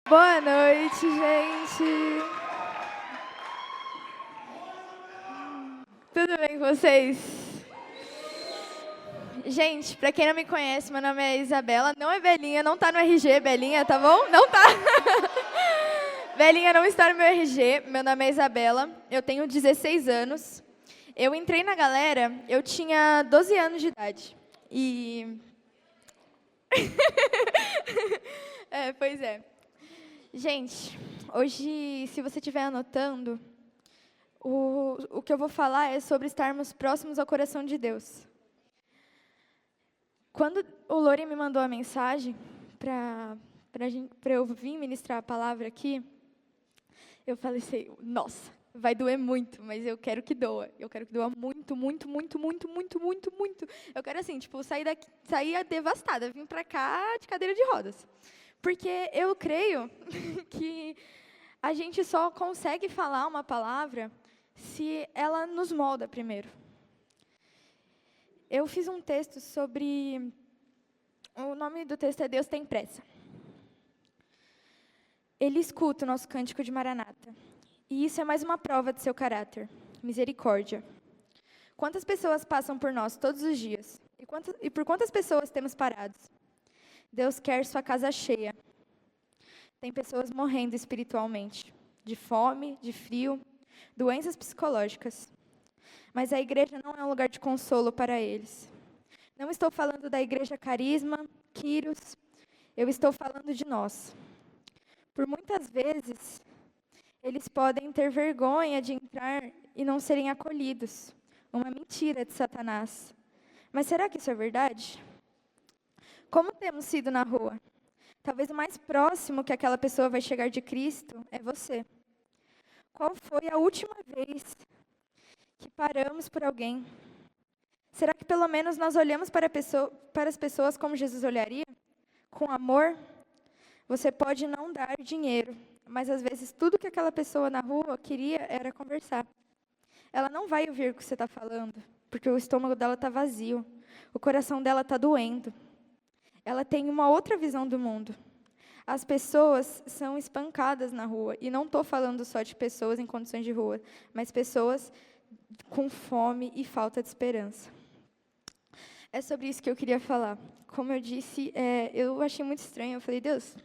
Boa noite, gente. Tudo bem com vocês? Gente, pra quem não me conhece, meu nome é Isabela, não é Belinha, não tá no RG, Belinha, tá bom? Não tá. Belinha não está no meu RG, meu nome é Isabela, eu tenho 16 anos. Eu entrei na galera, eu tinha 12 anos de idade. E... pois é. Gente, hoje, se você estiver anotando, o que eu vou falar é sobre estarmos próximos ao coração de Deus. Quando o Lori me mandou a mensagem para eu vir ministrar a palavra aqui, eu falei assim, nossa, vai doer muito, mas eu quero que doa. Eu quero que doa muito, muito, muito, muito, muito, muito, muito. Eu quero assim, tipo, sair devastada, vir para cá de cadeira de rodas. Porque eu creio que a gente só consegue falar uma palavra se ela nos molda primeiro. Eu fiz um texto sobre... O nome do texto é Deus tem pressa. Ele escuta o nosso cântico de Maranata. E isso é mais uma prova de seu caráter. Misericórdia. Quantas pessoas passam por nós todos os dias? E por quantas pessoas temos parados? Deus quer sua casa cheia. Tem pessoas morrendo espiritualmente. De fome, de frio, doenças psicológicas. Mas a igreja não é um lugar de consolo para eles. Não estou falando da igreja Carisma, Quírios, eu estou falando de nós. Por muitas vezes, eles podem ter vergonha de entrar e não serem acolhidos. Uma mentira de Satanás. Mas será que isso é verdade? Como temos sido na rua? Talvez o mais próximo que aquela pessoa vai chegar de Cristo é você. Qual foi a última vez que paramos por alguém? Será que pelo menos nós olhamos para as pessoas como Jesus olharia? Com amor? Você pode não dar dinheiro, mas às vezes tudo que aquela pessoa na rua queria era conversar. Ela não vai ouvir o que você está falando, porque o estômago dela está vazio, o coração dela está doendo. Ela tem uma outra visão do mundo. As pessoas são espancadas na rua, e não estou falando só de pessoas em condições de rua, mas pessoas com fome e falta de esperança. É sobre isso que eu queria falar. Como eu disse, eu achei muito estranho. Eu falei, Deus,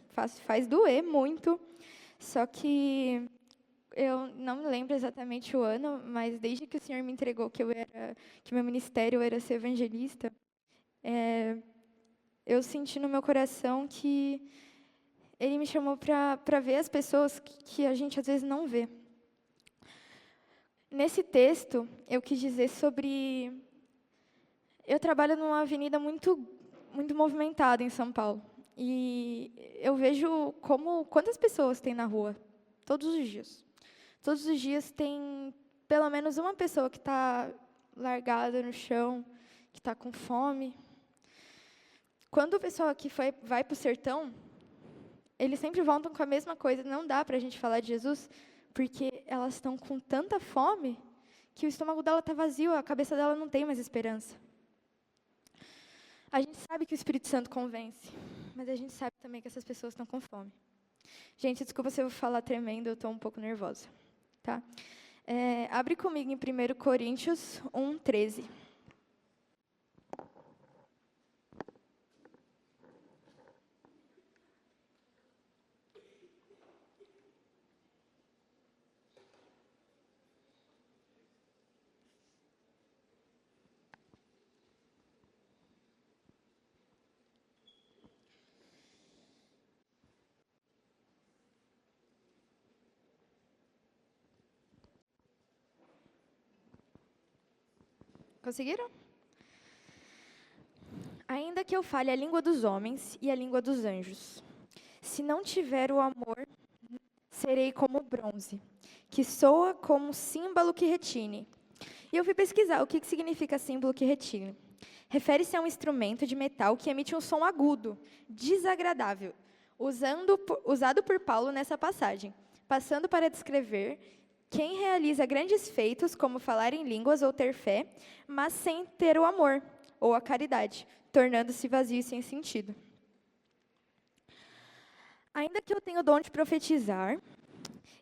faz doer muito. Só que eu não me lembro exatamente o ano, mas desde que o Senhor me entregou que meu ministério era ser evangelista, eu senti no meu coração que Ele me chamou para ver as pessoas que a gente às vezes não vê. Nesse texto, eu quis dizer sobre... Eu trabalho numa avenida muito movimentada em São Paulo. E eu vejo quantas pessoas tem na rua, todos os dias. Todos os dias tem pelo menos uma pessoa que está largada no chão, que está com fome. Quando o pessoal aqui vai para o sertão, eles sempre voltam com a mesma coisa. Não dá para a gente falar de Jesus, porque elas estão com tanta fome que o estômago dela está vazio, a cabeça dela não tem mais esperança. A gente sabe que o Espírito Santo convence, mas a gente sabe também que essas pessoas estão com fome. Gente, desculpa se eu falar tremendo, eu estou um pouco nervosa. Tá? Abre comigo em 1 Coríntios 1:13. Conseguiram? Ainda que eu fale a língua dos homens e a língua dos anjos, se não tiver o amor, serei como bronze, que soa como símbolo que retine. E eu fui pesquisar o que significa símbolo que retine. Refere-se a um instrumento de metal que emite um som agudo, desagradável, usado por Paulo nessa passagem, passando para descrever quem realiza grandes feitos, como falar em línguas ou ter fé, mas sem ter o amor ou a caridade, tornando-se vazio e sem sentido. Ainda que eu tenha o dom de profetizar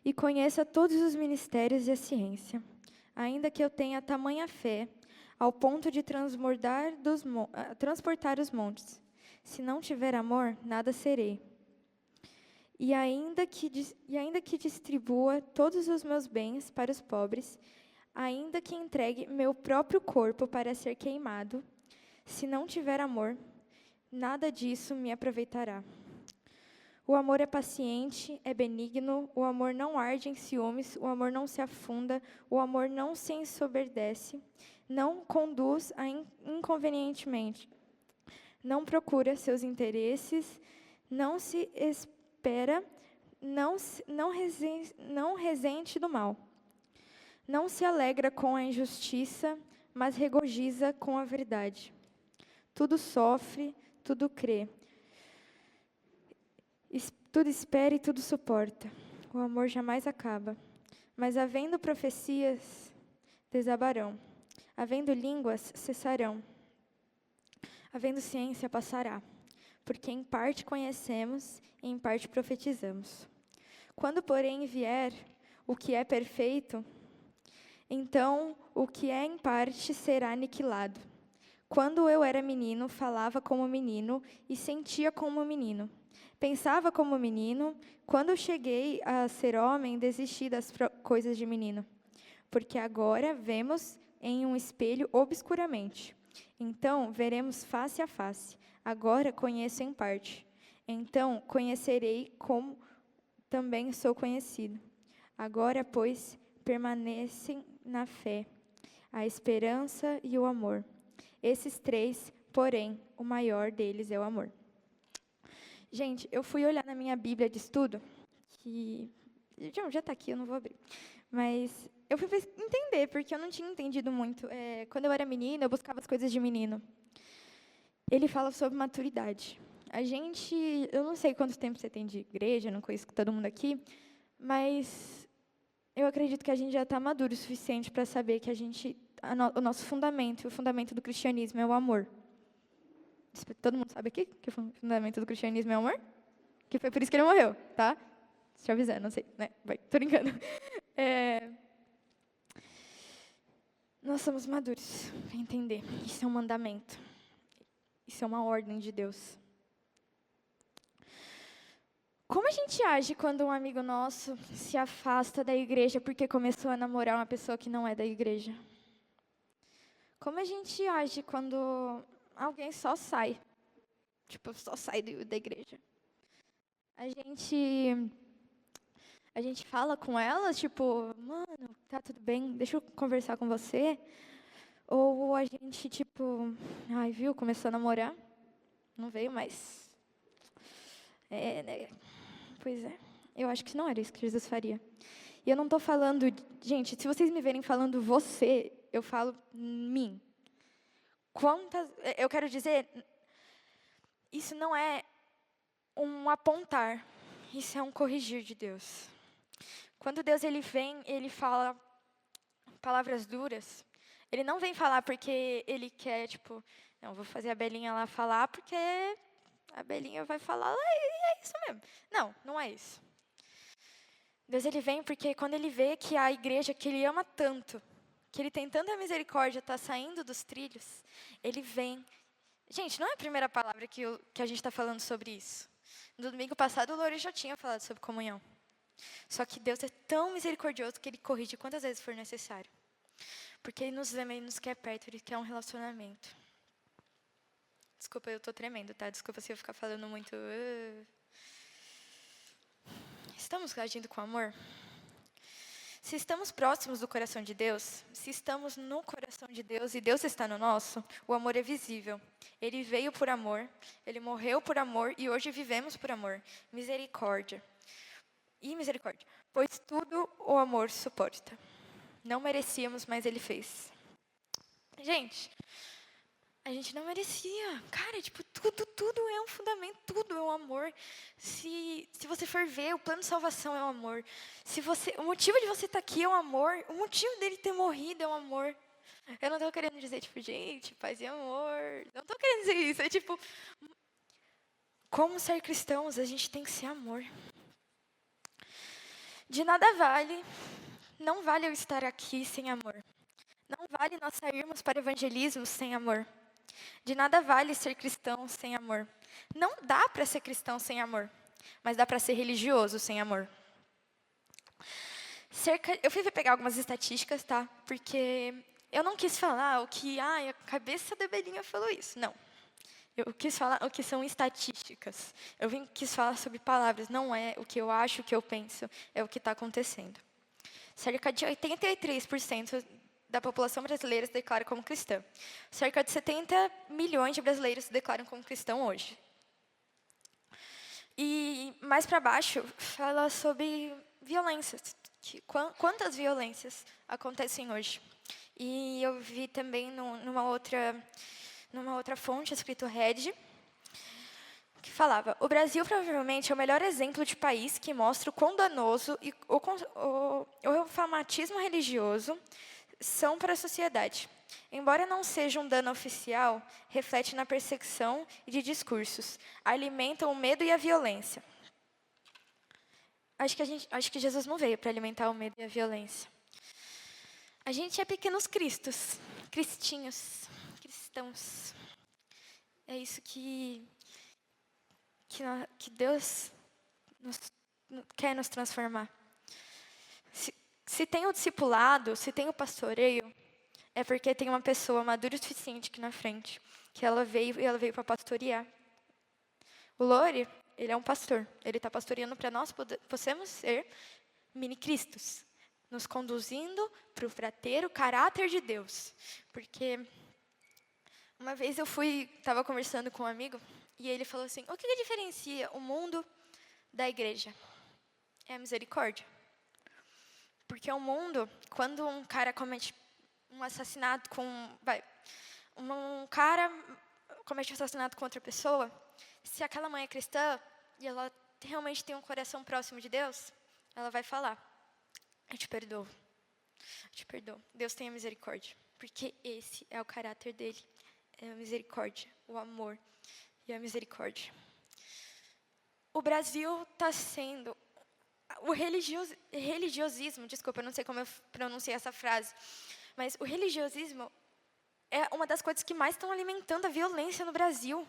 e conheça todos os ministérios e a ciência, ainda que eu tenha tamanha fé ao ponto de transportar os montes, se não tiver amor, nada serei. E ainda que distribua todos os meus bens para os pobres, ainda que entregue meu próprio corpo para ser queimado, se não tiver amor, nada disso me aproveitará. O amor é paciente, é benigno, o amor não arde em ciúmes, o amor não se afunda, o amor não se ensoberbece, não conduz a inconvenientemente, não procura seus interesses, não se espera, não resente do mal. Não se alegra com a injustiça, mas regozija com a verdade. Tudo sofre, tudo crê. Tudo espera e tudo suporta. O amor jamais acaba. Mas havendo profecias, desabarão. Havendo línguas, cessarão. Havendo ciência, passará. Porque em parte conhecemos e em parte profetizamos. Quando, porém, vier o que é perfeito, então o que é em parte será aniquilado. Quando eu era menino, falava como menino e sentia como menino. Pensava como menino. Quando cheguei a ser homem, desisti das coisas de menino. Porque agora vemos em um espelho obscuramente. Então veremos face a face. Agora conheço em parte. Então conhecerei como também sou conhecido. Agora, pois, permanecem na fé, a esperança e o amor. Esses três, porém, o maior deles é o amor. Gente, eu fui olhar na minha Bíblia de estudo, que já está aqui, eu não vou abrir. Mas eu fui entender, porque eu não tinha entendido muito. Quando eu era menina, eu buscava as coisas de menino. Ele fala sobre maturidade. Eu não sei quanto tempo você tem de igreja, não conheço todo mundo aqui, mas eu acredito que a gente já está maduro o suficiente para saber que o nosso fundamento, o fundamento do cristianismo é o amor. Todo mundo sabe aqui que o fundamento do cristianismo é o amor? Que foi por isso que ele morreu, tá? Deixa eu avisar, não sei, né? Tô brincando. Nós somos maduros para entender. Isso é um mandamento. Isso é uma ordem de Deus. Como a gente age quando um amigo nosso se afasta da igreja porque começou a namorar uma pessoa que não é da igreja? Como a gente age quando alguém só sai? Só sai da igreja. A gente fala com ela, mano, tá tudo bem, deixa eu conversar com você. Ou a gente, ai, viu, começou a namorar, não veio mais. Né? Pois é, eu acho que não era isso que Jesus faria. E eu não estou falando, gente, se vocês me verem falando você, eu falo mim. Eu quero dizer, isso não é um apontar, isso é um corrigir de Deus. Quando Deus ele vem, ele fala palavras duras, ele não vem falar porque ele quer, não, vou fazer a Belinha lá falar porque a Belinha vai falar e é isso mesmo. Não, não é isso. Deus ele vem porque quando ele vê que a igreja que ele ama tanto, que ele tem tanta misericórdia, está saindo dos trilhos, ele vem. Gente, não é a primeira palavra que a gente está falando sobre isso. No domingo passado, o Lore já tinha falado sobre comunhão. Só que Deus é tão misericordioso que ele corrige quantas vezes for necessário. Porque ele nos ama, ele nos quer perto, ele quer um relacionamento. Desculpa, eu estou tremendo, tá? Desculpa se eu ficar falando muito. Estamos agindo com amor? Se estamos próximos do coração de Deus, se estamos no coração de Deus e Deus está no nosso, o amor é visível. Ele veio por amor, ele morreu por amor e hoje vivemos por amor. Misericórdia. E misericórdia. Pois tudo o amor suporta. Não merecíamos, mas ele fez. Gente, a gente não merecia. Cara, tudo é um fundamento, tudo é um amor. Se você for ver, o plano de salvação é um amor. O motivo de você estar aqui é um amor. O motivo dele ter morrido é um amor. Eu não estou querendo dizer, gente, paz e amor. Não estou querendo dizer isso. Como ser cristãos, a gente tem que ser amor. De nada vale, não vale eu estar aqui sem amor. Não vale nós sairmos para evangelismo sem amor. De nada vale ser cristão sem amor. Não dá para ser cristão sem amor, mas dá para ser religioso sem amor. Eu fui pegar algumas estatísticas, tá? Porque eu não quis falar o que, a cabeça da Belinha falou isso. Não. Eu quis falar o que são estatísticas. Quis falar sobre palavras. Não é o que eu acho, o que eu penso. É o que está acontecendo. Cerca de 83% da população brasileira se declara como cristã. Cerca de 70 milhões de brasileiros se declaram como cristão hoje. E mais para baixo, fala sobre violências. Quantas violências acontecem hoje? E eu vi também numa outra fonte, escrito Red, que falava: o Brasil provavelmente é o melhor exemplo de país que mostra o quão danoso e o fanatismo religioso são para a sociedade. Embora não seja um dano oficial, reflete na perseguição e de discursos, alimentam o medo e a violência. Acho que Jesus não veio para alimentar o medo e a violência. A gente é pequenos cristos, cristinhos, cristãos. É isso que Deus quer nos transformar. Se tem o discipulado, se tem o pastoreio, é porque tem uma pessoa madura o suficiente aqui na frente, que ela veio para pastorear. O Lore, ele é um pastor. Ele está pastoreando para nós possamos ser mini-cristos, nos conduzindo para o fraterno caráter de Deus. Porque uma vez eu estava conversando com um amigo, e ele falou assim: o que diferencia o mundo da igreja? É a misericórdia. Porque o mundo, quando um cara comete um assassinato um cara comete um assassinato com outra pessoa, se aquela mãe é cristã e ela realmente tem um coração próximo de Deus, ela vai falar: eu te perdoo. Eu te perdoo. Deus tenha misericórdia. Porque esse é o caráter dele. É a misericórdia, o amor e a misericórdia. O Brasil está sendo... O religiosismo, desculpa, eu não sei como eu pronunciei essa frase, mas o religiosismo é uma das coisas que mais estão alimentando a violência no Brasil.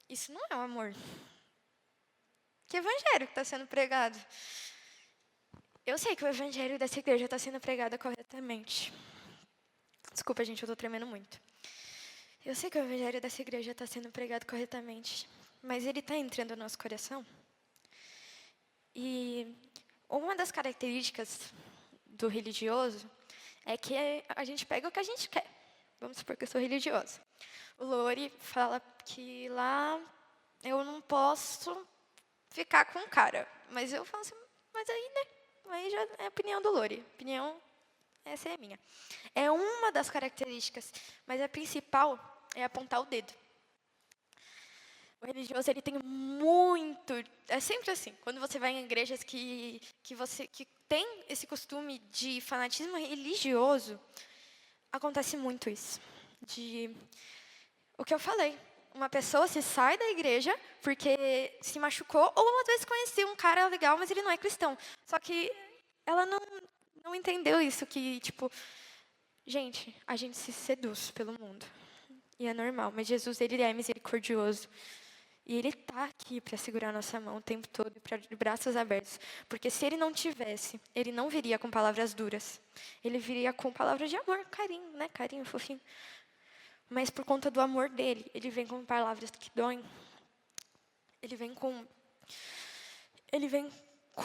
Isso não é o amor. Que evangelho que está sendo pregado? Eu sei que o evangelho dessa igreja está sendo pregado corretamente. Desculpa, gente, eu estou tremendo muito. Eu sei que o evangelho dessa igreja está sendo pregado corretamente, mas ele está entrando no nosso coração. E uma das características do religioso é que a gente pega o que a gente quer. Vamos supor que eu sou religiosa. O Lore fala que lá eu não posso ficar com o cara. Mas eu falo assim, mas aí, né? Aí já é a opinião do Lore. Essa é a minha. É uma das características, mas a principal é apontar o dedo. O religioso, ele tem muito... É sempre assim. Quando você vai em igrejas que tem esse costume de fanatismo religioso, acontece muito isso. O que eu falei. Uma pessoa se sai da igreja porque se machucou, ou às vezes conheceu um cara legal, mas ele não é cristão. Só que ela não entendeu isso, que, tipo... Gente, a gente se seduz pelo mundo. E é normal, mas Jesus, ele é misericordioso. E ele está aqui para segurar a nossa mão o tempo todo, de braços abertos. Porque se ele não tivesse, ele não viria com palavras duras. Ele viria com palavras de amor, carinho, né? Carinho, fofinho. Mas por conta do amor dele, ele vem com palavras que doem. Ele vem com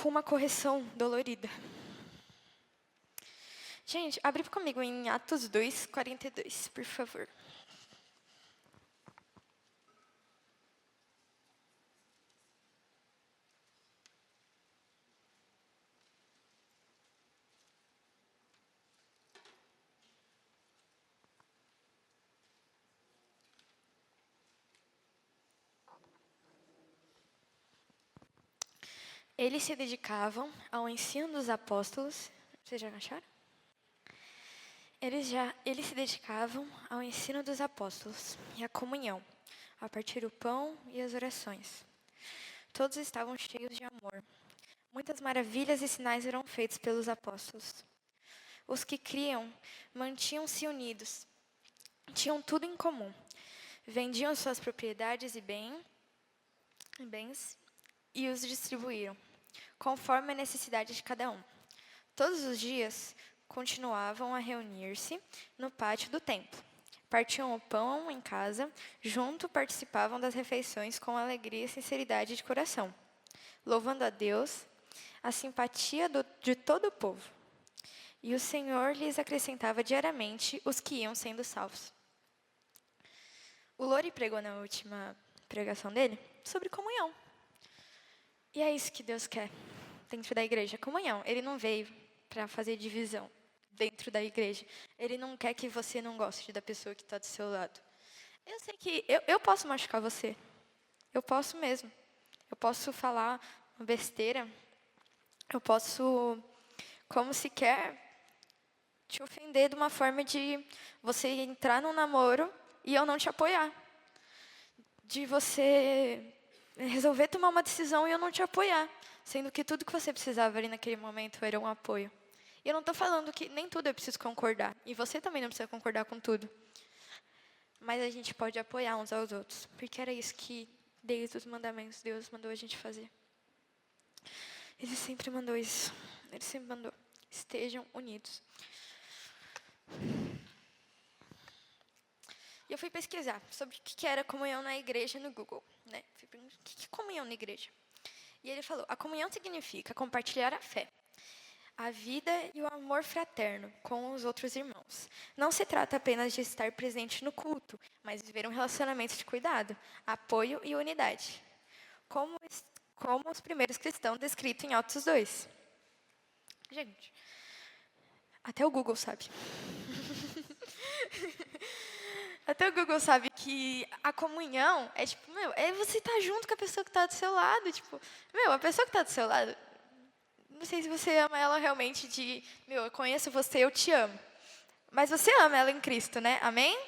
uma correção dolorida. Gente, abre comigo em Atos 2:42, por favor. Eles se dedicavam ao ensino dos apóstolos. Vocês já acharam? Eles se dedicavam ao ensino dos apóstolos e à comunhão, a partir do pão e as orações. Todos estavam cheios de amor. Muitas maravilhas e sinais eram feitos pelos apóstolos. Os que criam mantinham-se unidos, tinham tudo em comum. Vendiam suas propriedades e bens e os distribuíram, conforme a necessidade de cada um. Todos os dias continuavam a reunir-se no pátio do templo. Partiam o pão em casa, junto participavam das refeições com alegria e sinceridade de coração, louvando a Deus, a simpatia de todo o povo. E o Senhor lhes acrescentava diariamente os que iam sendo salvos. O Lori pregou na última pregação dele sobre comunhão. E é isso que Deus quer dentro da igreja, comunhão. Ele não veio para fazer divisão dentro da igreja. Ele não quer que você não goste da pessoa que está do seu lado. Eu sei que eu posso machucar você. Eu posso mesmo. Eu posso falar uma besteira. Eu posso, como se quer, te ofender de uma forma de você entrar num namoro e eu não te apoiar. De você resolver tomar uma decisão e eu não te apoiar. Sendo que tudo que você precisava ali naquele momento era um apoio. E eu não estou falando que nem tudo eu preciso concordar. E você também não precisa concordar com tudo. Mas a gente pode apoiar uns aos outros. Porque era isso que, desde os mandamentos, Deus mandou a gente fazer. Ele sempre mandou isso. Ele sempre mandou. Estejam unidos. E eu fui pesquisar sobre o que era comunhão na igreja no Google. Né? Fui perguntar, o que é comunhão na igreja? E ele falou, a comunhão significa compartilhar a fé, a vida e o amor fraterno com os outros irmãos. Não se trata apenas de estar presente no culto, mas viver um relacionamento de cuidado, apoio e unidade. Como os primeiros cristãos descritos em Atos 2. Gente, até o Google sabe. Até o Google sabe que a comunhão é tipo, é você estar junto com a pessoa que está do seu lado. Tipo, a pessoa que está do seu lado, não sei se você ama ela realmente de, eu conheço você, eu te amo. Mas você ama ela em Cristo, né? Amém?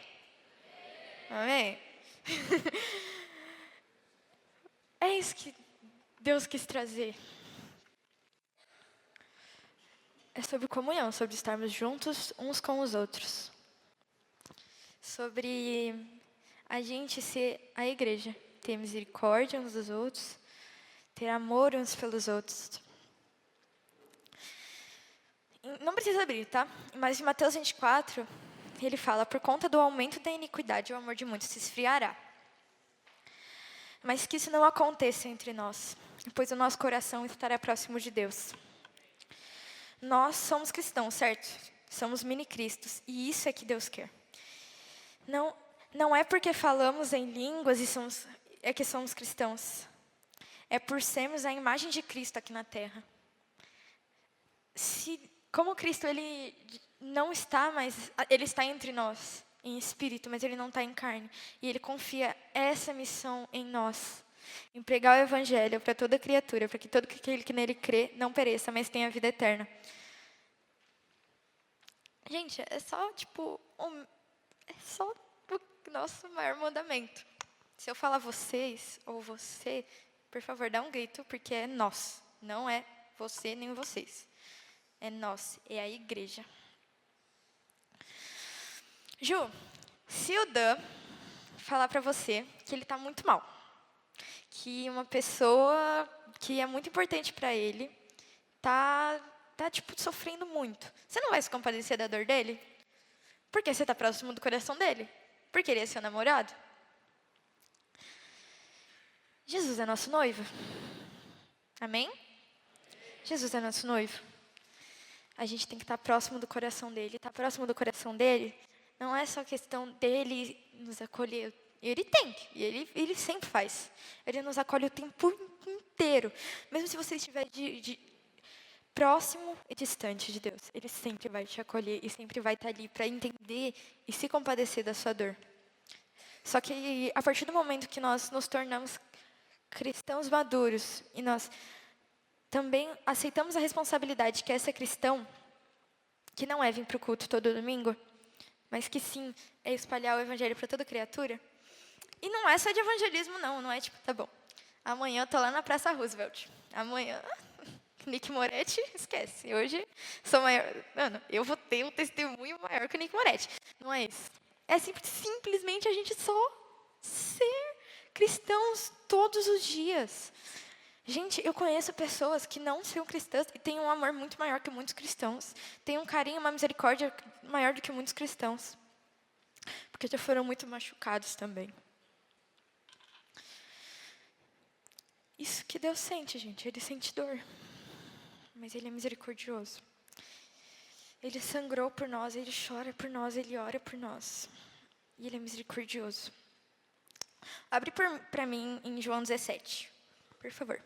Amém? É isso que Deus quis trazer. É sobre comunhão, sobre estarmos juntos uns com os outros. Sobre a gente ser a igreja, ter misericórdia uns dos outros, ter amor uns pelos outros. Não precisa abrir, tá? Mas em Mateus 24, ele fala, por conta do aumento da iniquidade, o amor de muitos se esfriará. Mas que isso não aconteça entre nós, pois o nosso coração estará próximo de Deus. Nós somos cristãos, certo? Somos mini-cristos, e isso é que Deus quer. Não é porque falamos em línguas é que somos cristãos. É por sermos a imagem de Cristo aqui na Terra. Como Cristo, ele não está, mas ele está entre nós, em espírito, mas ele não está em carne. E ele confia essa missão em nós. Em pregar o evangelho para toda criatura, para que todo aquele que nele crê não pereça, mas tenha vida eterna. Gente, é só o nosso maior mandamento. Se eu falar vocês ou você, por favor, dá um grito, porque é nós. Não é você nem vocês. É nós, é a igreja. Ju, se o Dan falar para você que ele está muito mal, que uma pessoa que é muito importante para ele tá sofrendo muito, você não vai se compadecer da dor dele? Porque você está próximo do coração dele? Porque ele é seu namorado? Jesus é nosso noivo. Amém? Jesus é nosso noivo. A gente tem que estar próximo do coração dele. Estar próximo do coração dele não é só questão dele nos acolher. Ele tem, e ele sempre faz. Ele nos acolhe o tempo inteiro. Mesmo se você estiver próximo e distante de Deus, ele sempre vai te acolher e sempre vai estar ali para entender e se compadecer da sua dor. Só que a partir do momento que nós nos tornamos cristãos maduros e nós também aceitamos a responsabilidade que é ser cristão, que não é vir para o culto todo domingo, mas que sim é espalhar o evangelho para toda criatura. E não é só de evangelismo, não é tipo, tá bom, amanhã eu tô lá na Praça Roosevelt, amanhã Nick Moretti, esquece, hoje sou maior, mano, eu vou ter um testemunho maior que o Nick Moretti, não é isso. É simplesmente a gente só ser cristãos todos os dias. Gente, eu conheço pessoas que não são cristãs e têm um amor muito maior que muitos cristãos. Têm um carinho, uma misericórdia maior do que muitos cristãos. Porque já foram muito machucados também. Isso que Deus sente, gente. Ele sente dor. Mas Ele é misericordioso. Ele sangrou por nós, Ele chora por nós, Ele ora por nós. E Ele é misericordioso. Abre para mim em João 17, por favor.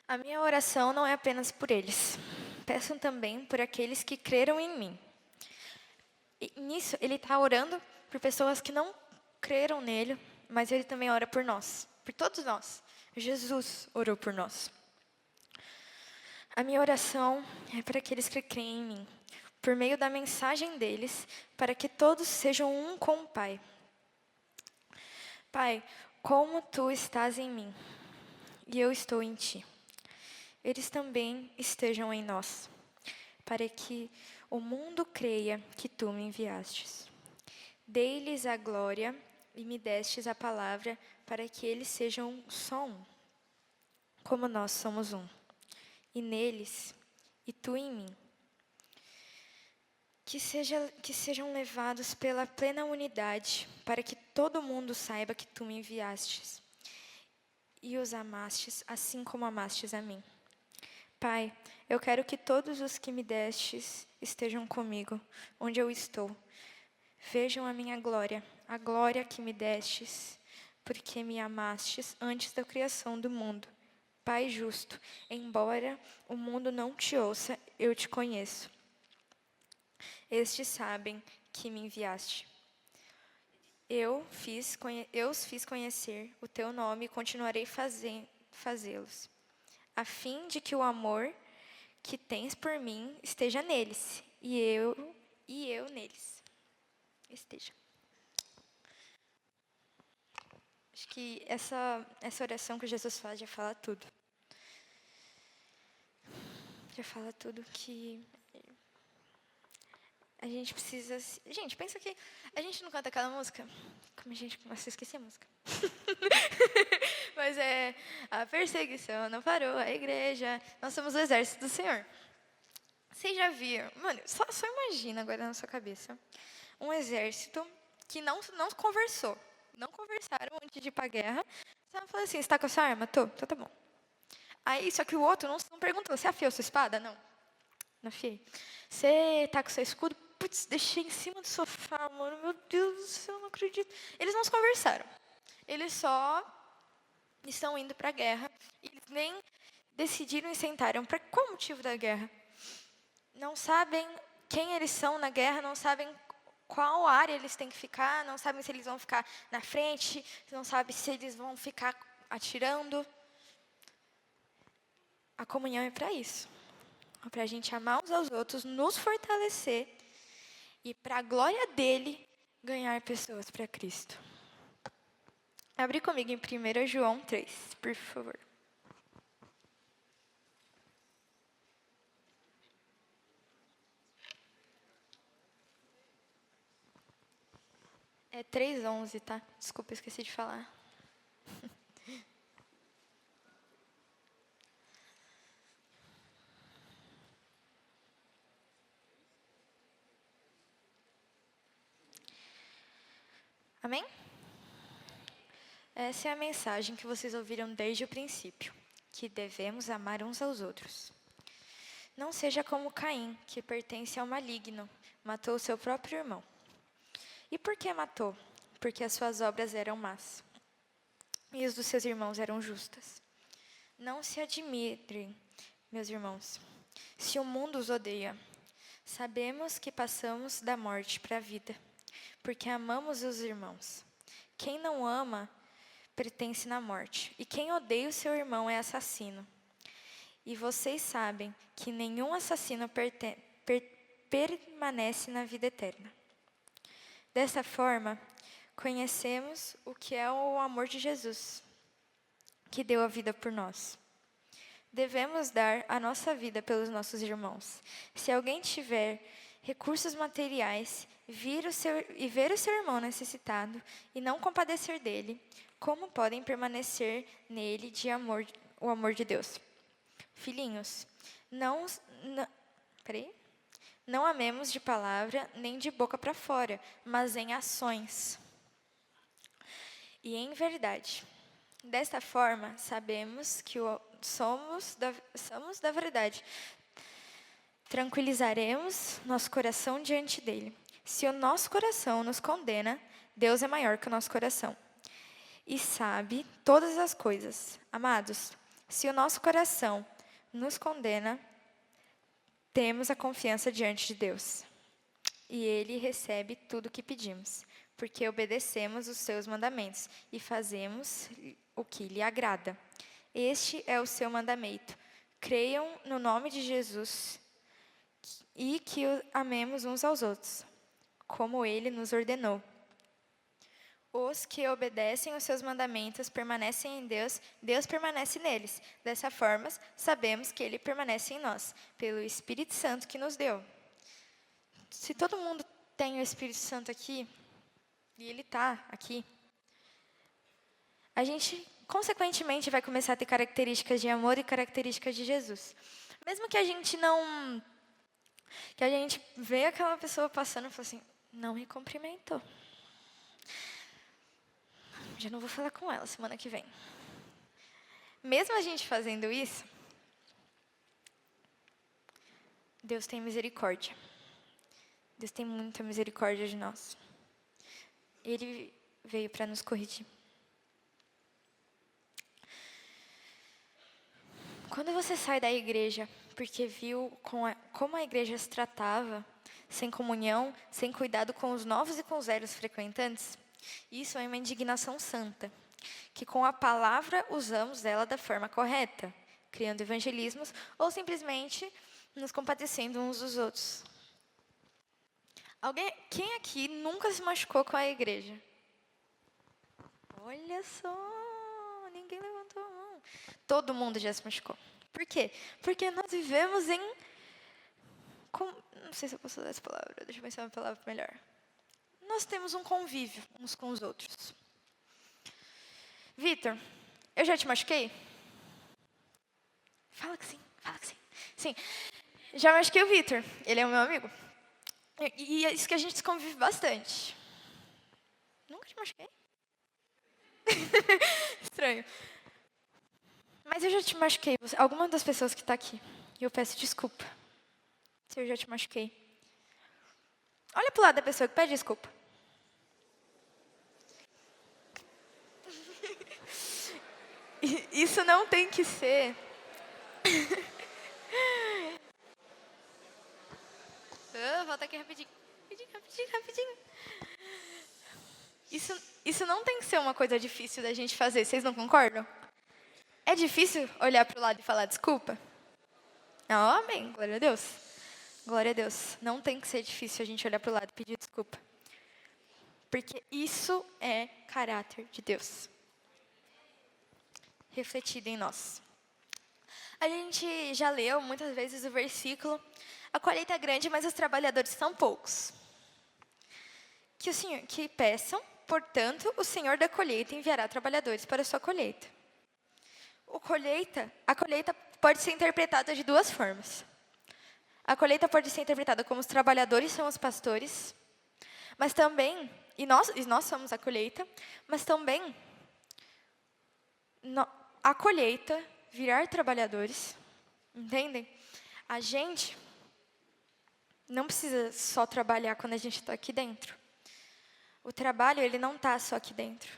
A minha oração não é apenas por eles. Peçam também por aqueles que creram em mim. E nisso, ele está orando por pessoas que não creram nele, mas ele também ora por nós, por todos nós. Jesus orou por nós. A minha oração é para aqueles que creem em mim, por meio da mensagem deles, para que todos sejam um com o Pai. Pai, como tu estás em mim, e eu estou em ti, eles também estejam em nós, para que o mundo creia que tu me enviastes. Dei-lhes a glória e me destes a palavra para que eles sejam só um, como nós somos um, e neles, e tu em mim. Que sejam levados pela plena unidade, para que todo mundo saiba que tu me enviastes e os amastes, assim como amastes a mim. Pai, eu quero que todos os que me destes estejam comigo, onde eu estou. Vejam a minha glória, a glória que me destes, porque me amastes antes da criação do mundo. Pai justo, embora o mundo não te ouça, eu te conheço. Estes sabem que me enviaste. Eu os fiz conhecer o teu nome e continuarei fazê-los, a fim de que o amor que tens por mim esteja neles, e eu neles esteja. Acho que essa oração que Jesus faz já fala tudo. Já fala tudo que a gente precisa... Gente, pensa que a gente não canta aquela música. Como a gente começa a esquecer a música. Mas a perseguição não parou, a igreja. Nós somos o exército do Senhor. Vocês já viram? Mano, só imagina agora na sua cabeça. Um exército que não conversou. Não conversaram antes de ir pra guerra. Só falou assim, você tá com a sua arma? Tô, então tá bom. Aí, só que o outro não perguntou, você afiou sua espada? Não. Não afiei. Você tá com seu escudo? Putz, deixei em cima do sofá, mano. Meu Deus do céu, não acredito. Eles não se conversaram. Eles só estão indo para a guerra. Eles nem decidiram e sentaram. Para qual motivo da guerra? Não sabem quem eles são na guerra, não sabem qual área eles têm que ficar, não sabem se eles vão ficar na frente, não sabem se eles vão ficar atirando. A comunhão é para isso. É para a gente amar uns aos outros, nos fortalecer e, para a glória dele, ganhar pessoas para Cristo. Abre comigo em 1 João 3, por favor. É 3:11, tá? Desculpa, esqueci de falar. Amém? Essa é a mensagem que vocês ouviram desde o princípio, que devemos amar uns aos outros. Não seja como Caim, que pertence ao maligno, matou seu próprio irmão. E por que matou? Porque as suas obras eram más, e as dos seus irmãos eram justas. Não se admirem, meus irmãos, se o mundo os odeia, sabemos que passamos da morte para a vida, porque amamos os irmãos. Quem não ama pertence na morte, e quem odeia o seu irmão é assassino. E vocês sabem que nenhum assassino permanece na vida eterna. Dessa forma, conhecemos o que é o amor de Jesus, que deu a vida por nós. Devemos dar a nossa vida pelos nossos irmãos. Se alguém tiver recursos materiais e ver o seu irmão necessitado e não compadecer dele, como podem permanecer nele o amor de Deus? Filhinhos, não amemos de palavra nem de boca para fora, mas em ações e em verdade. Desta forma, sabemos que somos da verdade. Tranquilizaremos nosso coração diante dele. Se o nosso coração nos condena, Deus é maior que o nosso coração e sabe todas as coisas. Amados, se o nosso coração nos condena, temos a confiança diante de Deus. E Ele recebe tudo o que pedimos, porque obedecemos os seus mandamentos e fazemos o que lhe agrada. Este é o seu mandamento. Creiam no nome de Jesus e que amemos uns aos outros, como Ele nos ordenou. Os que obedecem os seus mandamentos permanecem em Deus, Deus permanece neles. Dessa forma, sabemos que Ele permanece em nós, pelo Espírito Santo que nos deu. Se todo mundo tem o Espírito Santo aqui, e Ele está aqui, a gente, consequentemente, vai começar a ter características de amor e características de Jesus. Mesmo que a gente que a gente vê aquela pessoa passando e fala assim, não me cumprimentou. Já não vou falar com ela semana que vem. Mesmo a gente fazendo isso, Deus tem misericórdia. Deus tem muita misericórdia de nós. Ele veio para nos corrigir. Quando você sai da igreja porque viu como a igreja se tratava, sem comunhão, sem cuidado com os novos e com os velhos frequentantes, isso é uma indignação santa, que com a palavra usamos dela da forma correta, criando evangelismos ou simplesmente nos compadecendo uns dos outros. Quem aqui nunca se machucou com a igreja? Olha só, ninguém levantou a mão. Todo mundo já se machucou. Por quê? Porque nós vivemos não sei se eu posso usar essa palavra, deixa eu pensar uma palavra melhor. Nós temos um convívio uns com os outros. Vitor, eu já te machuquei? Fala que sim, fala que sim. Sim, já machuquei o Vitor, ele é o meu amigo. E é isso que a gente convive bastante. Nunca te machuquei? Estranho. Mas eu já te machuquei, alguma das pessoas que está aqui. E eu peço desculpa se eu já te machuquei. Olha para o lado da pessoa que pede desculpa. Isso não tem que ser... volta aqui rapidinho. Rapidinho. Isso não tem que ser uma coisa difícil da gente fazer, vocês não concordam? É difícil olhar para o lado e falar desculpa? Amém, glória a Deus. Glória a Deus. Não tem que ser difícil a gente olhar para o lado e pedir desculpa. Porque isso é caráter de Deus, refletido em nós. A gente já leu muitas vezes o versículo: a colheita é grande, mas os trabalhadores são poucos. Que peçam, portanto, o Senhor da colheita enviará trabalhadores para a sua colheita. A colheita pode ser interpretada de duas formas. A colheita pode ser interpretada como os trabalhadores são os pastores, mas também, e nós somos a colheita, mas também a colheita virar trabalhadores, entendem? A gente não precisa só trabalhar quando a gente está aqui dentro. O trabalho, ele não está só aqui dentro.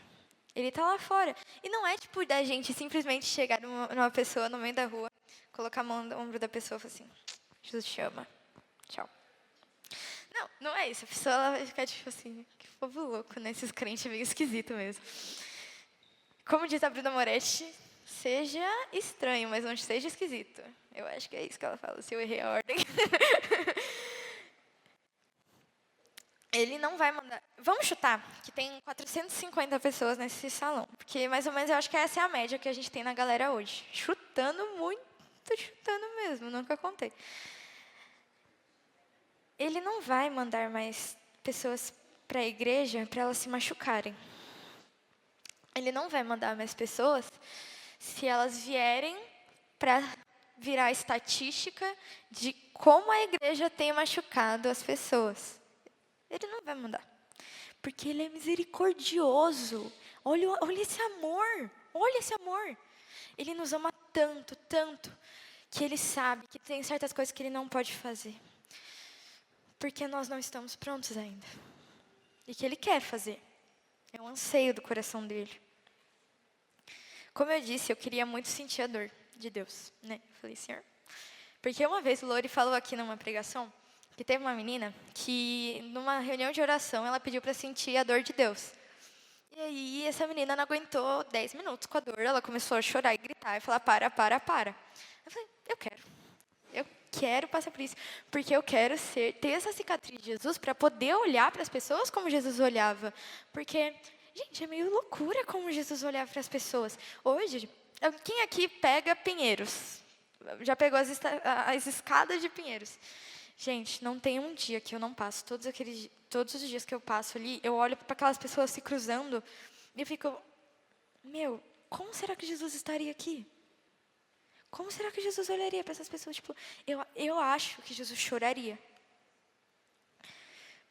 Ele está lá fora. E não é tipo da gente simplesmente chegar numa pessoa no meio da rua, colocar a mão no ombro da pessoa e falar assim, Jesus te ama. Tchau. Não, não é isso. A pessoa ela vai ficar tipo assim, que povo louco, né? Esses crentes meio esquisito mesmo. Como diz a Bruna Moretti, seja estranho, mas não seja esquisito. Eu acho que é isso que ela fala, se eu errei a ordem. Ele não vai mandar. Vamos chutar que tem 450 pessoas nesse salão. Porque mais ou menos eu acho que essa é a média que a gente tem na galera hoje. Chutando muito, chutando mesmo, nunca contei. Ele não vai mandar mais pessoas para a igreja para elas se machucarem. Ele não vai mandar mais pessoas se elas vierem para virar estatística de como a igreja tem machucado as pessoas. Ele não vai mandar. Porque ele é misericordioso. Olha esse amor. Olha esse amor. Ele nos ama tanto, tanto, que ele sabe que tem certas coisas que ele não pode fazer. Porque nós não estamos prontos ainda. E que ele quer fazer. É um anseio do coração dele. Como eu disse, eu queria muito sentir a dor de Deus, né? Eu falei, Senhor. Porque uma vez o Lori falou aqui numa pregação que teve uma menina que, numa reunião de oração, ela pediu para sentir a dor de Deus. E aí, essa menina não aguentou 10 minutos com a dor. Ela começou a chorar e gritar e falar, para. Eu falei, eu quero passar por isso. Porque eu quero ter essa cicatriz de Jesus para poder olhar para as pessoas como Jesus olhava. Porque, gente, é meio loucura como Jesus olhava para as pessoas. Hoje, quem aqui pega Pinheiros? Já pegou as escadas de Pinheiros? Gente, não tem um dia que eu não passo. Todos os dias que eu passo ali, eu olho para aquelas pessoas se cruzando e eu fico, como será que Jesus estaria aqui? Como será que Jesus olharia para essas pessoas? Tipo, eu acho que Jesus choraria.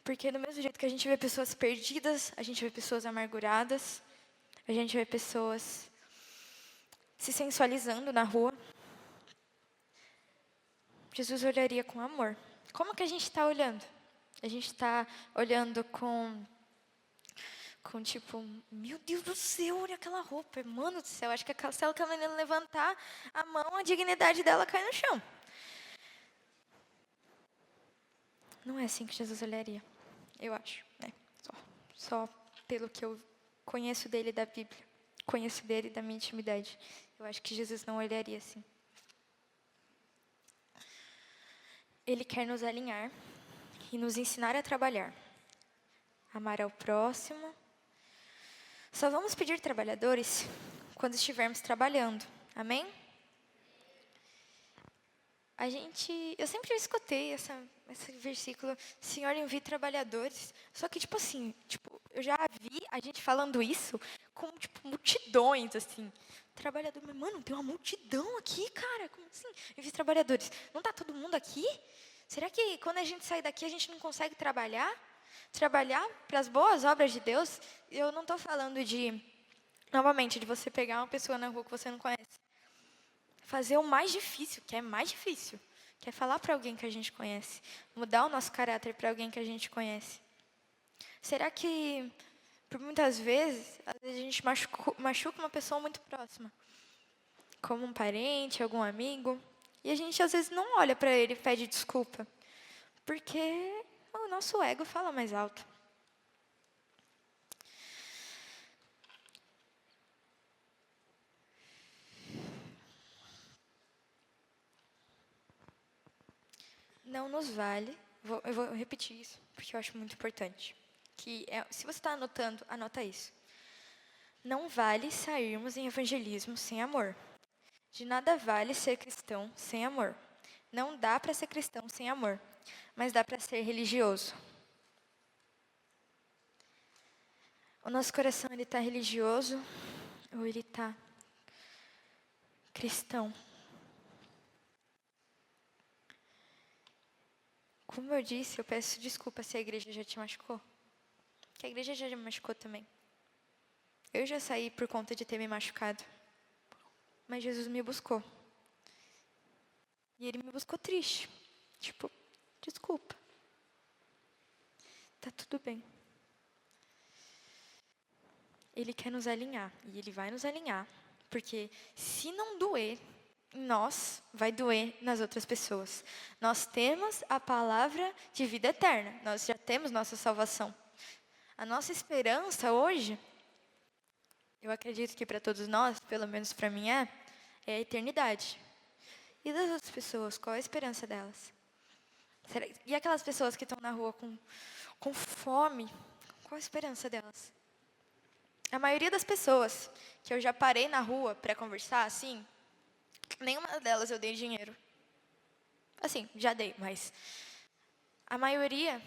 Porque do mesmo jeito que a gente vê pessoas perdidas, a gente vê pessoas amarguradas, a gente vê pessoas se sensualizando na rua. Jesus olharia com amor. Como que a gente está olhando? A gente está olhando com tipo, meu Deus do céu, olha aquela roupa. Mano do céu, acho que se aquela menina levantar a mão, a dignidade dela cai no chão. Não é assim que Jesus olharia, eu acho, né? Só pelo que eu conheço dele da Bíblia, conheço dele da minha intimidade. Eu acho que Jesus não olharia assim. Ele quer nos alinhar e nos ensinar a trabalhar. Amar ao próximo. Só vamos pedir trabalhadores quando estivermos trabalhando. Amém? Eu sempre escutei esse versículo, Senhor, envie trabalhadores. Só que, eu já vi a gente falando isso com, multidões, assim. Trabalhador, mas, mano, tem uma multidão aqui, cara. Como assim? Envie trabalhadores. Não está todo mundo aqui? Será que quando a gente sair daqui a gente não consegue trabalhar? Trabalhar para as boas obras de Deus? Eu não estou falando novamente, de você pegar uma pessoa na rua que você não conhece. Fazer o mais difícil, que é mais difícil. Que é falar para alguém que a gente conhece. Mudar o nosso caráter para alguém que a gente conhece. Será que, por muitas vezes, às vezes a gente machuca uma pessoa muito próxima? Como um parente, algum amigo. E a gente, às vezes, não olha para ele e pede desculpa. Porque o nosso ego fala mais alto. Não nos vale, eu vou repetir isso, porque eu acho muito importante. Se você está anotando, anota isso. Não vale sairmos em evangelismo sem amor. De nada vale ser cristão sem amor. Não dá para ser cristão sem amor, mas dá para ser religioso. O nosso coração, ele está religioso ou ele está cristão? Como eu disse, eu peço desculpa se a igreja já te machucou. Que a igreja já me machucou também. Eu já saí por conta de ter me machucado. Mas Jesus me buscou. E ele me buscou triste. Desculpa. Tá tudo bem. Ele quer nos alinhar. E ele vai nos alinhar. Porque se não doer, em nós, vai doer nas outras pessoas. Nós temos a palavra de vida eterna. Nós já temos nossa salvação. A nossa esperança hoje, eu acredito que para todos nós, pelo menos para mim é a eternidade. E das outras pessoas, qual é a esperança delas? E aquelas pessoas que estão na rua com fome, qual a esperança delas? A maioria das pessoas que eu já parei na rua para conversar, assim, nenhuma delas eu dei dinheiro. Assim, já dei, mas a maioria,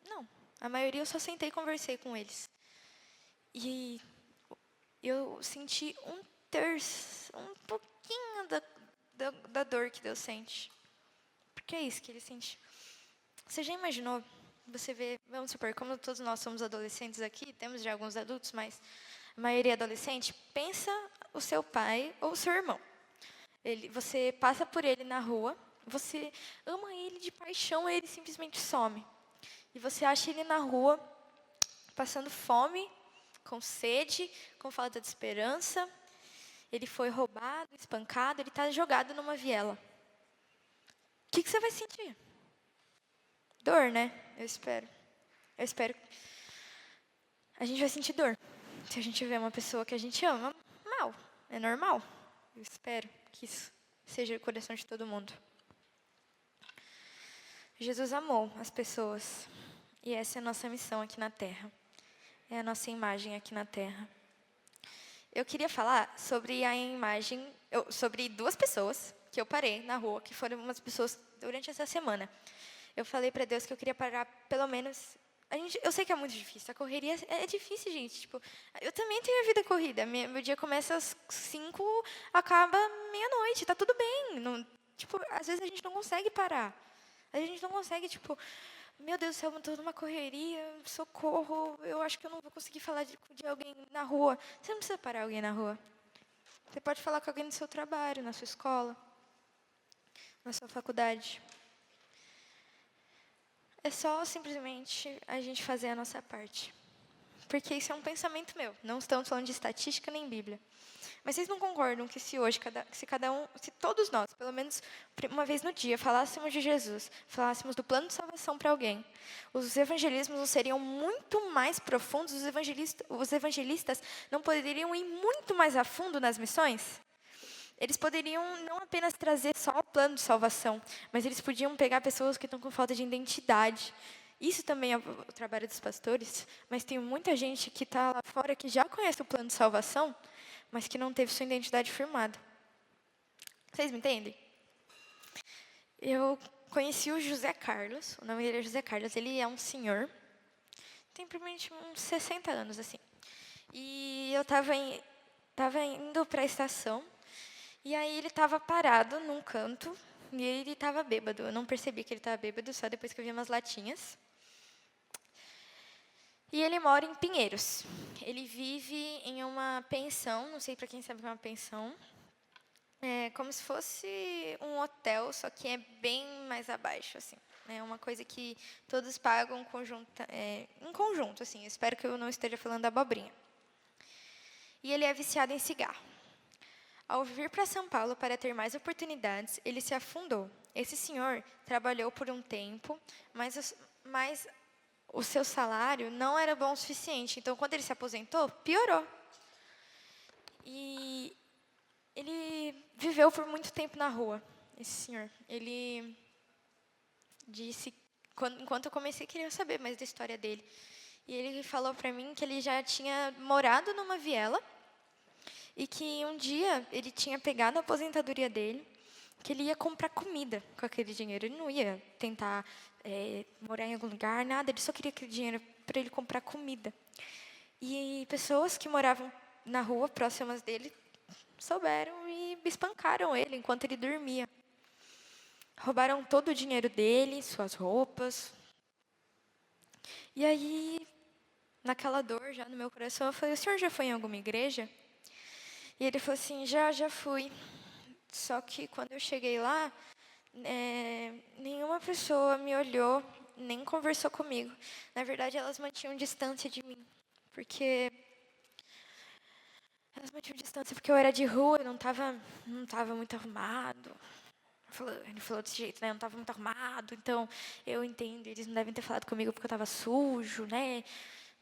não. A maioria eu só sentei e conversei com eles. E eu senti um terço, um pouquinho da dor que Deus sente. Porque é isso que Ele sente. Você já imaginou? Você vê, vamos supor, como todos nós somos adolescentes aqui, temos já alguns adultos, mas a maioria é adolescente, pensa o seu pai ou o seu irmão. Você passa por ele na rua, você ama ele de paixão, ele simplesmente some. E você acha ele na rua, passando fome, com sede, com falta de esperança. Ele foi roubado, espancado, ele está jogado numa viela. O que você vai sentir? Dor, né? Eu espero. A gente vai sentir dor. Se a gente vê uma pessoa que a gente ama, mal. É normal. Eu espero que isso seja o coração de todo mundo. Jesus amou as pessoas. E essa é a nossa missão aqui na Terra. É a nossa imagem aqui na Terra. Eu queria falar sobre a imagem, sobre duas pessoas que eu parei na rua, que foram umas pessoas durante essa semana. Eu falei para Deus que eu queria parar pelo menos... eu sei que é muito difícil, a correria é difícil, gente. Tipo, eu também tenho a vida corrida. Meu dia começa às 5, acaba meia-noite, tá tudo bem. Não, tipo, às vezes a gente não consegue parar. A gente não consegue, tipo, meu Deus do céu, eu estou numa correria, socorro, eu acho que eu não vou conseguir falar de alguém na rua. Você não precisa parar alguém na rua. Você pode falar com alguém no seu trabalho, na sua escola, na sua faculdade. É só simplesmente a gente fazer a nossa parte. Porque isso é um pensamento meu. Não estamos falando de estatística nem Bíblia. Mas vocês não concordam que se hoje, se todos nós, pelo menos uma vez no dia, falássemos de Jesus, falássemos do plano de salvação para alguém, os evangelismos não seriam muito mais profundos, os evangelistas não poderiam ir muito mais a fundo nas missões? Eles poderiam não apenas trazer só o plano de salvação, mas eles podiam pegar pessoas que estão com falta de identidade. Isso também é o trabalho dos pastores, mas tem muita gente que está lá fora que já conhece o plano de salvação, mas que não teve sua identidade firmada. Vocês me entendem? Eu conheci o José Carlos, o nome dele é José Carlos, ele é um senhor, tem provavelmente uns 60 anos, assim. E eu estava indo para a estação, e aí ele estava parado num canto, e ele estava bêbado. Eu não percebi que ele estava bêbado, só depois que eu vi umas latinhas. E ele mora em Pinheiros. Ele vive em uma pensão, não sei para quem sabe o que é uma pensão. É como se fosse um hotel, só que é bem mais abaixo, assim. É uma coisa que todos pagam em conjunto, assim. Eu espero que eu não esteja falando abobrinha. E ele é viciado em cigarro. Ao vir para São Paulo para ter mais oportunidades, ele se afundou. Esse senhor trabalhou por um tempo, mas o seu salário não era bom o suficiente. Então, quando ele se aposentou, piorou. E ele viveu por muito tempo na rua, esse senhor. Ele disse, enquanto eu comecei, queria saber mais da história dele. E ele falou para mim que ele já tinha morado numa viela e que um dia ele tinha pegado a aposentadoria dele, que ele ia comprar comida com aquele dinheiro. Ele não ia tentar morar em algum lugar, nada. Ele só queria aquele dinheiro para ele comprar comida. E pessoas que moravam na rua, próximas dele, souberam e espancaram ele enquanto ele dormia. Roubaram todo o dinheiro dele, suas roupas. E aí, naquela dor já no meu coração, eu falei, o senhor já foi em alguma igreja? E ele falou assim, já fui. Só que quando eu cheguei lá, nenhuma pessoa me olhou, nem conversou comigo. Na verdade, elas mantinham distância de mim. Porque Mas motivo de distância porque eu era de rua, eu não tava muito arrumado. Ele falou desse jeito, né? Eu não tava muito arrumado, então eu entendo, eles não devem ter falado comigo porque eu tava sujo, né?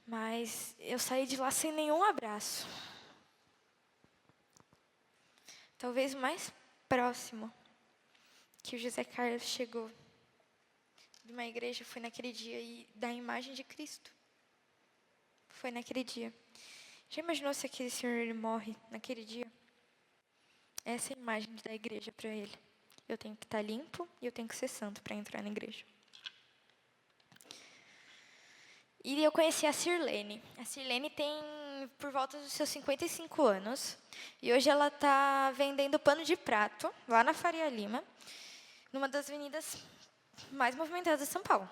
Mas eu saí de lá sem nenhum abraço. Talvez o mais próximo que o José Carlos chegou de uma igreja foi naquele dia e da imagem de Cristo. Foi naquele dia. Já imaginou se aquele senhor ele morre naquele dia? Essa é a imagem da igreja para ele. Eu tenho que estar limpo e eu tenho que ser santo para entrar na igreja. E eu conheci a Sirlene. A Sirlene tem por volta dos seus 55 anos. E hoje ela está vendendo pano de prato, lá na Faria Lima, numa das avenidas mais movimentadas de São Paulo.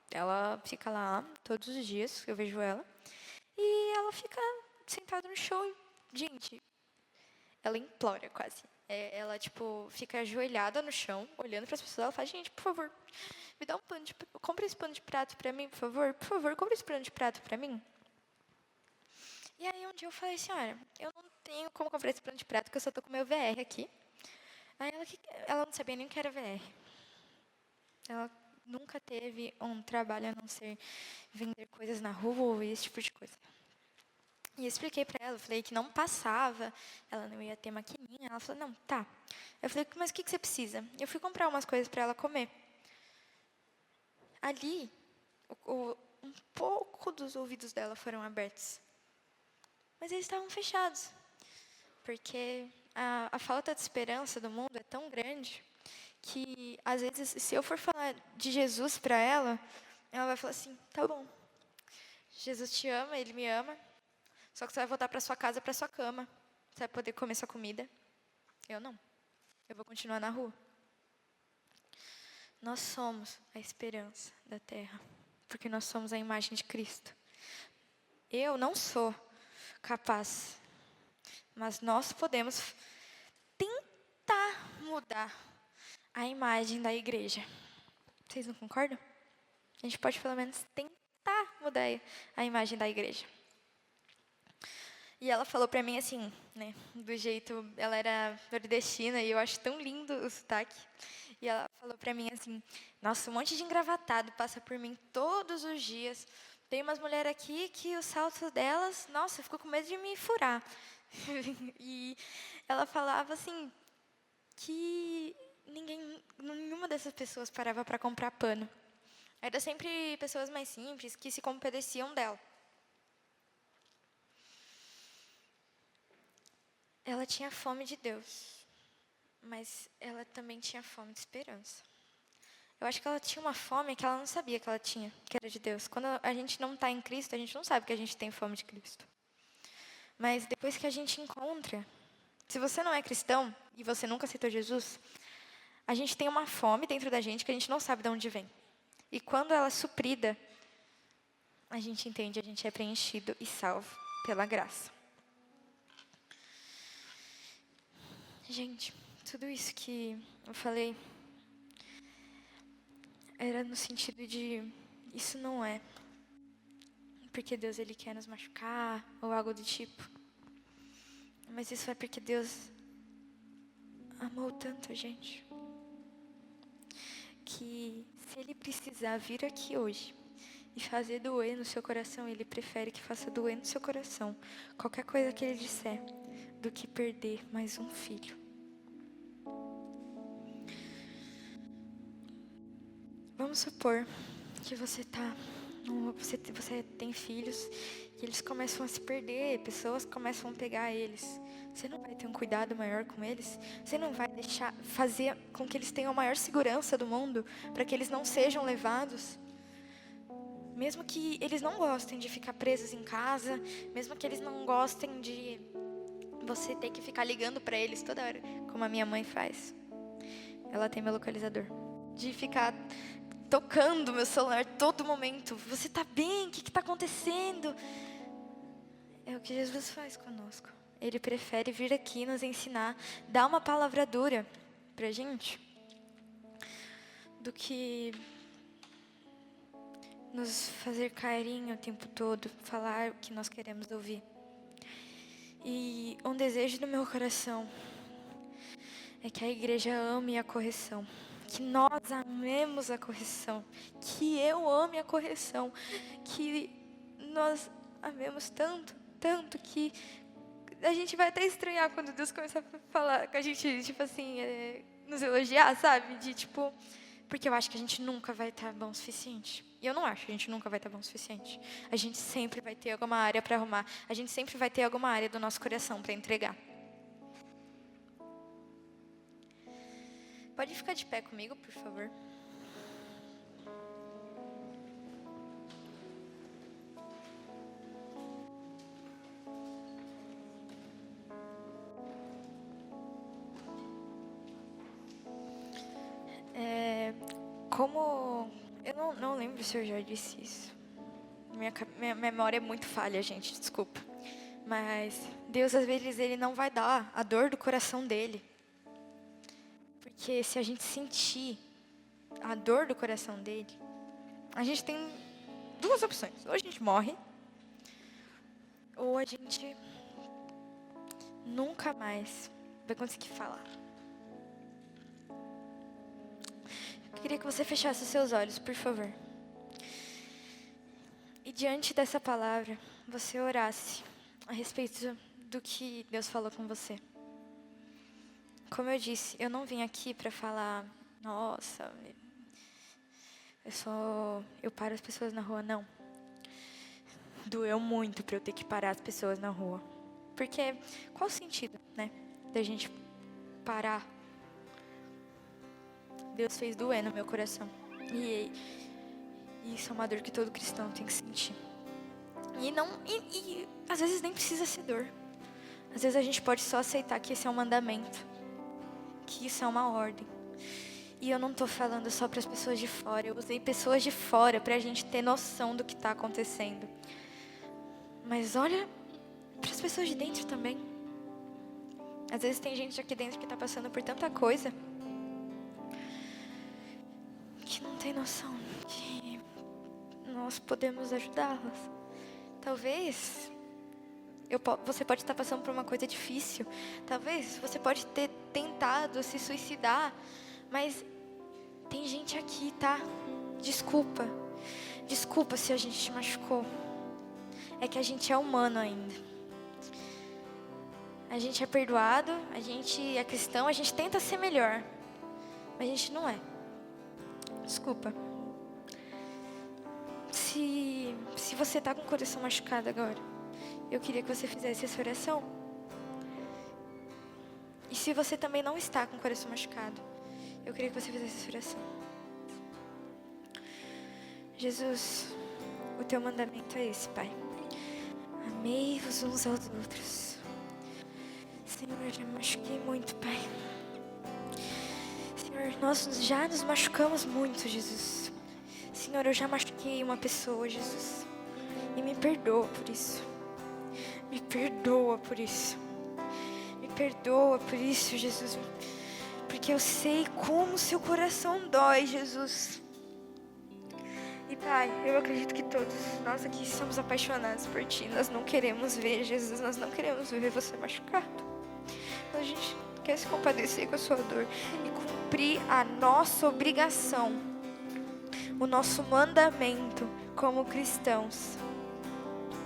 Ela fica lá todos os dias, eu vejo ela. E ela fica sentada no chão. Gente, ela implora quase. Ela, fica ajoelhada no chão, olhando para as pessoas. Ela fala, gente, por favor, me dá um pano de prato. Compre esse pano de prato para mim, por favor. Por favor, compre esse pano de prato para mim. E aí, um dia eu falei, senhora, eu não tenho como comprar esse pano de prato, porque eu só tô com meu VR aqui. Aí ela não sabia nem o que era VR. Ela nunca teve um trabalho a não ser vender coisas na rua e esse tipo de coisa. E eu expliquei para ela, eu falei que não passava, ela não ia ter maquininha. Ela falou, não, tá. Eu falei, mas o que você precisa? Eu fui comprar umas coisas para ela comer. Ali, um pouco dos ouvidos dela foram abertos. Mas eles estavam fechados. Porque a falta de esperança do mundo é tão grande que, às vezes, se eu for falar de Jesus para ela vai falar assim, tá bom. Jesus te ama, Ele me ama. Só que você vai voltar para sua casa, para sua cama. Você vai poder comer sua comida. Eu não. Eu vou continuar na rua. Nós somos a esperança da terra. Porque nós somos a imagem de Cristo. Eu não sou capaz. Mas nós podemos tentar mudar a imagem da igreja. Vocês não concordam? A gente pode pelo menos tentar mudar a imagem da igreja. E ela falou pra mim assim, né, do jeito, ela era nordestina e eu acho tão lindo o sotaque. E ela falou pra mim assim, nossa, um monte de engravatado passa por mim todos os dias. Tem umas mulheres aqui que o salto delas, nossa, eu fico com medo de me furar. E ela falava assim, que nenhuma dessas pessoas parava para comprar pano. Era sempre pessoas mais simples que se compadeciam dela. Ela tinha fome de Deus, mas ela também tinha fome de esperança. Eu acho que ela tinha uma fome que ela não sabia que ela tinha, que era de Deus. Quando a gente não está em Cristo, a gente não sabe que a gente tem fome de Cristo. Mas depois que a gente encontra, se você não é cristão e você nunca aceitou Jesus, a gente tem uma fome dentro da gente que a gente não sabe de onde vem. E quando ela é suprida, a gente entende, a gente é preenchido e salvo pela graça. Gente, tudo isso que eu falei era no sentido de, isso não é porque Deus ele quer nos machucar ou algo do tipo. Mas isso é porque Deus amou tanto a gente que se Ele precisar vir aqui hoje e fazer doer no seu coração, Ele prefere que faça doer no seu coração qualquer coisa que Ele disser do que perder mais um filho. Vamos supor que você tem filhos e eles começam a se perder, pessoas começam a pegar eles. Você não vai ter um cuidado maior com eles? Você não vai fazer com que eles tenham a maior segurança do mundo para que eles não sejam levados? Mesmo que eles não gostem de ficar presos em casa, mesmo que eles não gostem de você ter que ficar ligando para eles toda hora, como a minha mãe faz. Ela tem meu localizador. De ficar tocando meu celular todo momento. Você está bem? O que está acontecendo? É o que Jesus faz conosco. Ele prefere vir aqui nos ensinar, dar uma palavra dura pra gente, do que nos fazer carinho o tempo todo, falar o que nós queremos ouvir. E um desejo do meu coração é que a igreja ame a correção. Que nós amemos a correção. Que eu ame a correção. Que nós amemos tanto, tanto que a gente vai até estranhar quando Deus começar a falar com a gente, tipo assim, nos elogiar, sabe? De tipo, porque eu acho que a gente nunca vai estar bom o suficiente. E eu não acho que a gente nunca vai estar bom o suficiente. A gente sempre vai ter alguma área para arrumar. A gente sempre vai ter alguma área do nosso coração para entregar. Pode ficar de pé comigo, por favor? Como... Eu não lembro se eu já disse isso. Minha memória é muito falha, gente, desculpa. Mas Deus, às vezes, Ele não vai dar a dor do coração dEle. Porque se a gente sentir a dor do coração dEle, a gente tem duas opções. Ou a gente morre, ou a gente nunca mais vai conseguir falar. Eu queria que você fechasse os seus olhos, por favor. E diante dessa palavra, você orasse a respeito do que Deus falou com você. Como eu disse, eu não vim aqui para falar, nossa, eu paro as pessoas na rua, não. Doeu muito para eu ter que parar as pessoas na rua. Porque qual o sentido, né, da gente parar? Deus fez doer no meu coração. E isso é uma dor que todo cristão tem que sentir. E às vezes nem precisa ser dor. Às vezes a gente pode só aceitar que esse é um mandamento. Que isso é uma ordem. E eu não estou falando só para as pessoas de fora. Eu usei pessoas de fora para a gente ter noção do que está acontecendo. Mas olha para as pessoas de dentro também. Às vezes tem gente aqui dentro que está passando por tanta coisa que não tem noção que nós podemos ajudá-las. Talvez você pode estar passando por uma coisa difícil. Talvez você pode ter tentado se suicidar. Mas tem gente aqui, tá? Desculpa. Desculpa se a gente te machucou. É que a gente é humano ainda. A gente é perdoado, a gente é cristão, a gente tenta ser melhor. Mas a gente não é. Desculpa. Se você tá com o coração machucado agora, eu queria que você fizesse essa oração. E se você também não está com o coração machucado, eu queria que você fizesse essa oração. Jesus, o teu mandamento é esse, Pai. Amei-vos uns aos outros. Senhor, eu já me machuquei muito, Pai. Senhor, nós já nos machucamos muito, Jesus. Senhor, eu já machuquei uma pessoa, Jesus. E me perdoa por isso. Me perdoa por isso. Me perdoa por isso, Jesus. Porque eu sei como seu coração dói, Jesus. E Pai, eu acredito que todos nós aqui somos apaixonados por Ti. Nós não queremos ver, Jesus, nós não queremos ver você machucado. A gente quer se compadecer com a sua dor e cumprir a nossa obrigação, o nosso mandamento como cristãos,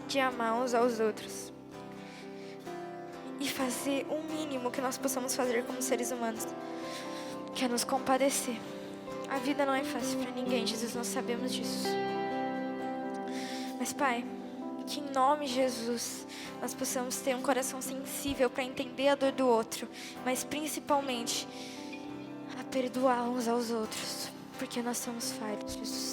de amar uns aos outros. E fazer o mínimo que nós possamos fazer como seres humanos, que é nos compadecer. A vida não é fácil para ninguém, Jesus, nós sabemos disso. Mas Pai, que em nome de Jesus nós possamos ter um coração sensível para entender a dor do outro, mas principalmente a perdoar uns aos outros, porque nós somos falhos, Jesus.